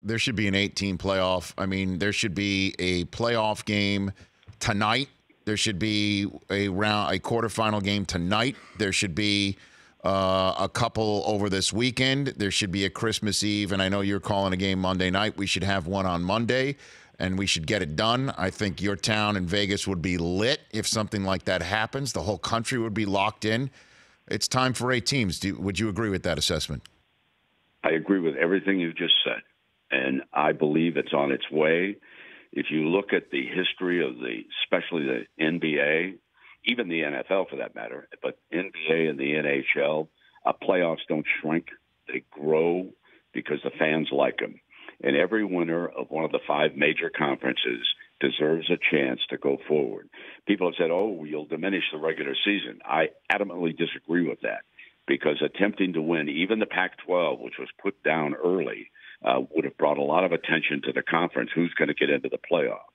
There should be an 8-team playoff. I mean, there should be a playoff game tonight. There should be a quarterfinal game tonight. There should be a couple over this weekend. There should be a Christmas Eve, and I know you're calling a game Monday night. We should have one on Monday, and we should get it done. I think your town in Vegas would be lit if something like that happens. The whole country would be locked in. It's time for 8 teams. Would you agree with that assessment? I agree with everything you just said, and I believe it's on its way. If you look at the history of especially the NBA, even the NFL for that matter, but NBA and the NHL, playoffs don't shrink. They grow because the fans like them. And every winner of one of the 5 major conferences deserves a chance to go forward. People have said, oh, you'll diminish the regular season. I adamantly disagree with that because attempting to win even the Pac-12, which was put down early, would have brought a lot of attention to the conference. Who's going to get into the playoff?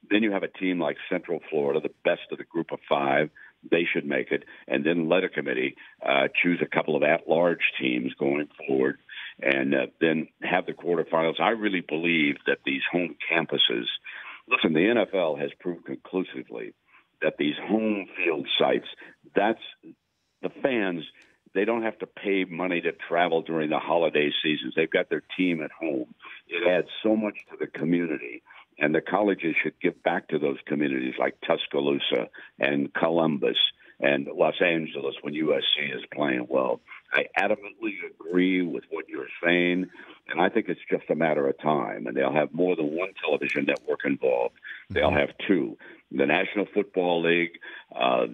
Then you have a team like Central Florida, the best of the group of 5. They should make it. And then let a committee choose a couple of at-large teams going forward and then have the quarterfinals. I really believe that these home campuses – listen, the NFL has proved conclusively that these home field sites, that's the fans – they don't have to pay money to travel during the holiday seasons. They've got their team at home. It adds so much to the community. And the colleges should give back to those communities like Tuscaloosa and Columbus and Los Angeles when USC is playing well. I adamantly agree with what you're saying, and I think it's just a matter of time. And they'll have more than one television network involved. They'll have 2. The National Football League,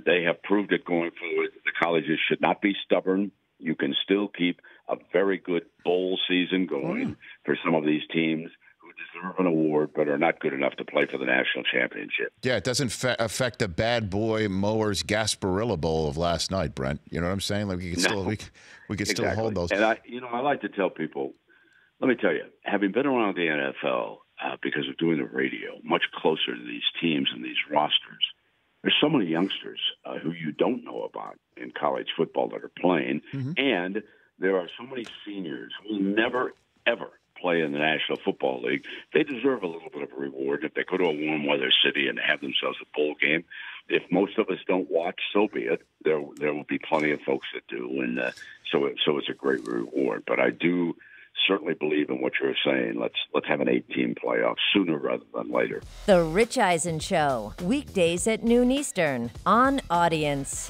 they have proved it going forward. The colleges should not be stubborn. You can still keep a very good bowl season going for some of these teams who deserve an award but are not good enough to play for the national championship. Yeah, it doesn't affect the bad boy Mowers Gasparilla Bowl of last night, Brent. You know what I'm saying? Like we could still hold those. And I like to tell people, let me tell you, having been around the NFL because of doing the radio, much closer to these teams and these rosters, there's so many youngsters who you don't know about in college football that are playing, and there are so many seniors who will never, ever play in the National Football League. They deserve a little bit of a reward if they go to a warm weather city and have themselves a bowl game. If most of us don't watch, so be it. There will be plenty of folks that do, and so it's a great reward. But I do certainly believe in what you're saying. Let's have an 8-team playoff sooner rather than later. The Rich Eisen Show, weekdays at noon Eastern on Audience.